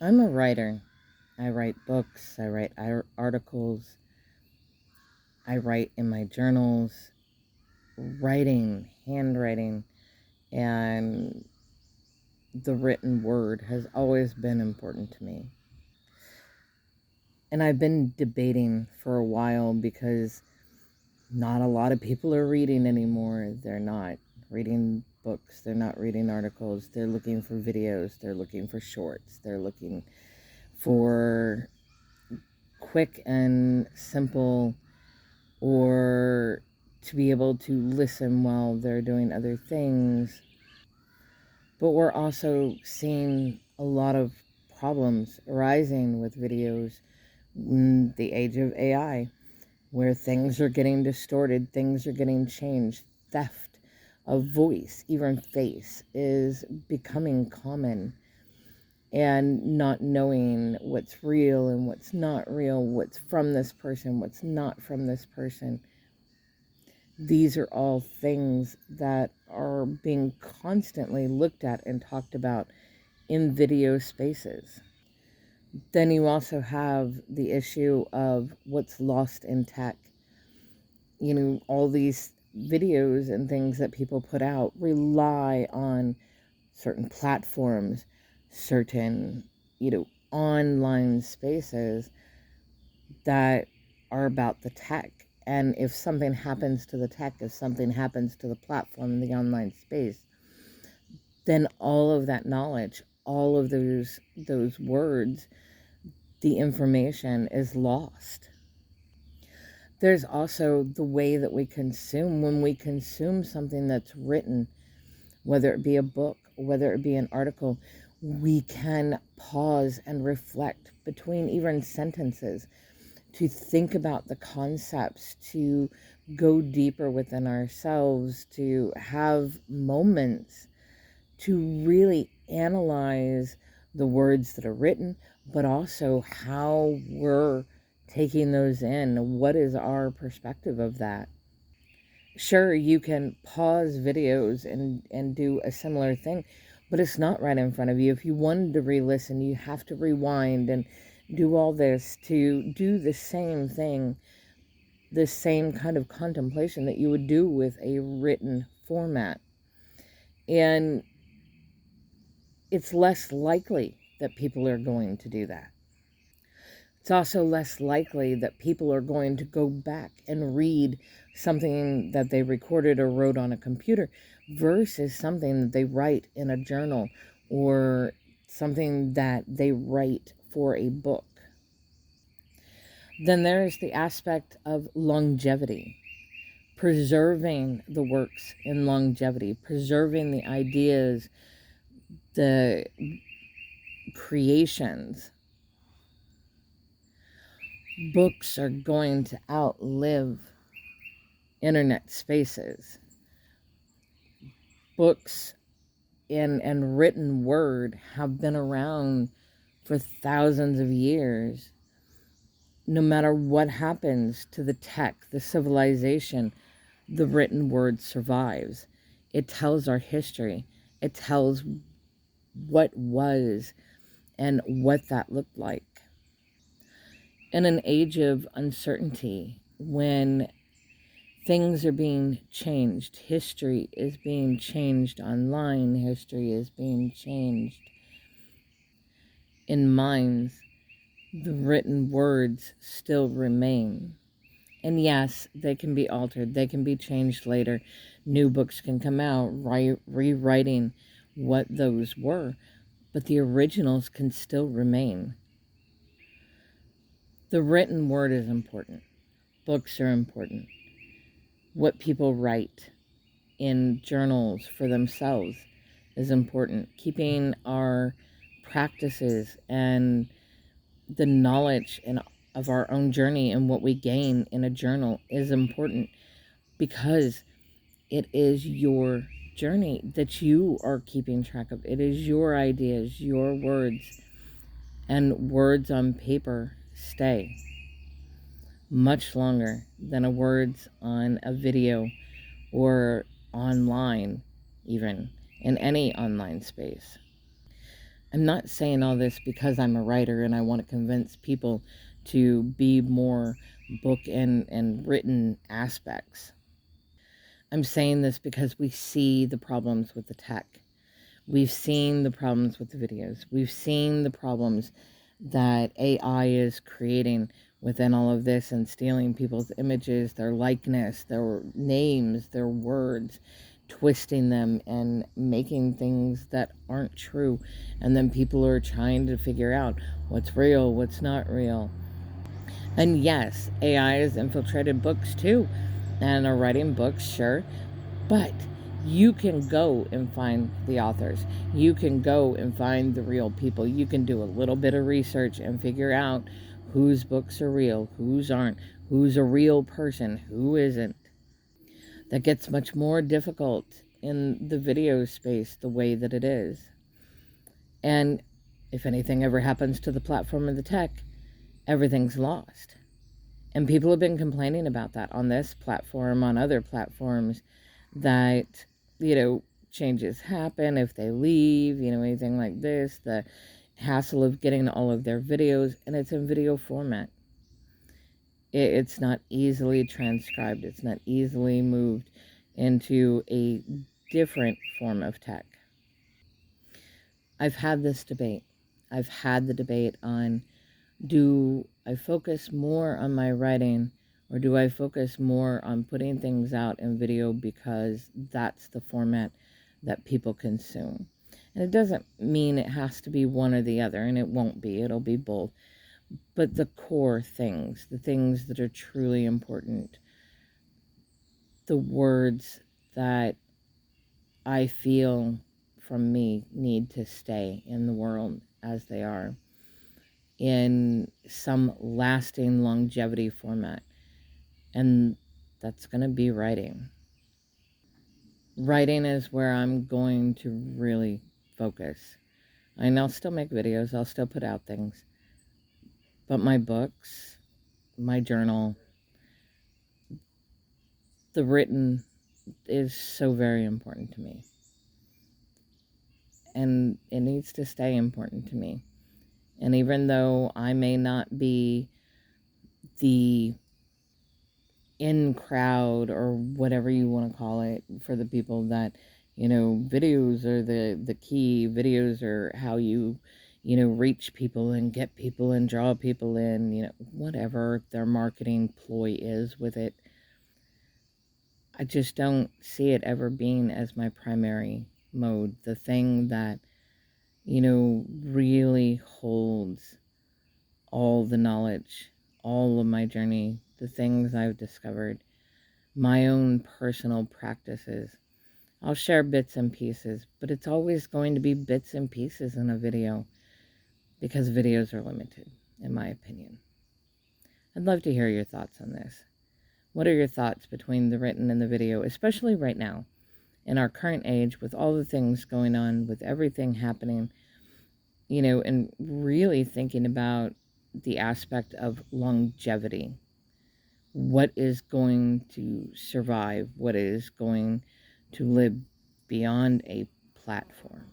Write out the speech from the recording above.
I'm a writer. I write books, I write articles, I write in my journals. Writing, handwriting, and the written word has always been important to me. And I've been debating for a while because not a lot of people are reading anymore. They're not reading books, they're not reading articles, they're looking for videos, they're looking for shorts, they're looking for quick and simple, or to be able to listen while they're doing other things. But we're also seeing a lot of problems arising with videos in the age of AI, where things are getting distorted, things are getting changed, theft of voice, even face, is becoming common. And not knowing what's real and what's not real, what's from this person, what's not from this person. These are all things that are being constantly looked at and talked about in video spaces. Then you also have the issue of what's lost in tech. All these videos and things that people put out rely on certain platforms, certain, online spaces that are about the tech. And if something happens to the tech, if something happens to the platform, the online space, then all of that knowledge, all of those words, the information is lost. There's also the way that we consume. When we consume something that's written, whether it be a book, whether it be an article, we can pause and reflect between even sentences to think about the concepts, to go deeper within ourselves, to have moments to really analyze the words that are written, but also how we're taking those in. What is our perspective of that? Sure, you can pause videos and do a similar thing, but it's not right in front of you. If you wanted to re-listen, you have to rewind and do all this to do the same thing, the same kind of contemplation that you would do with a written format. And it's less likely that people are going to do that. It's also less likely that people are going to go back and read something that they recorded or wrote on a computer versus something that they write in a journal or something that they write for a book. Then there's the aspect of longevity, preserving the works in longevity, preserving the ideas, the creations. Books are going to outlive internet spaces. Books and written word have been around for thousands of years. No matter what happens to the tech, the civilization, the written word survives. It tells our history. It tells what was and what that looked like. In an age of uncertainty, when things are being changed, history is being changed online, history is being changed in minds, the written words still remain. And yes, they can be altered, they can be changed later. New books can come out, rewriting what those were, but the originals can still remain. The written word is important. Books are important. What people write in journals for themselves is important. Keeping our practices and the knowledge of our own journey and what we gain in a journal is important, because it is your journey that you are keeping track of. It is your ideas, your words, and words on paper stay much longer than a words on a video or online, even in any online space. I'm not saying all this because I'm a writer and I want to convince people to be more book and written aspects. I'm saying this because we see the problems with the tech. We've seen the problems with the videos. We've seen the problems that AI is creating within all of this and stealing people's images, their likeness, their names, their words, twisting them and making things that aren't true. And then people are trying to figure out what's real, what's not real. And yes, AI has infiltrated books too and are writing books, sure, but you can go and find the authors. You can go and find the real people. You can do a little bit of research and figure out whose books are real, whose aren't, who's a real person, who isn't. That gets much more difficult in the video space the way that it is. And if anything ever happens to the platform or the tech, everything's lost. And people have been complaining about that on this platform, on other platforms, that, changes happen if they leave, anything like this, the hassle of getting all of their videos, and it's in video format. It's not easily transcribed. It's not easily moved into a different form of tech. I've had this debate. I've had the debate on, do I focus more on my writing or do I focus more on putting things out in video because that's the format that people consume? And it doesn't mean it has to be one or the other, and it won't be. It'll be both. But the core things, the things that are truly important, the words that I feel from me need to stay in the world as they are, in some lasting longevity format. And that's going to be writing. Writing is where I'm going to really focus. And I'll still make videos, I'll still put out things. But my books, my journal, the written is so very important to me. And it needs to stay important to me. And even though I may not be the in crowd or whatever you want to call it for the people that, videos are the key. Videos are how you, reach people and get people and draw people in, whatever their marketing ploy is with it. I just don't see it ever being as my primary mode, the thing that, really holds all the knowledge, all of my journey, the things I've discovered, my own personal practices. I'll share bits and pieces, but it's always going to be bits and pieces in a video because videos are limited, in my opinion. I'd love to hear your thoughts on this. What are your thoughts between the written and the video, especially right now, in our current age, with all the things going on, with everything happening, and really thinking about the aspect of longevity. What is going to survive? What is going to live beyond a platform?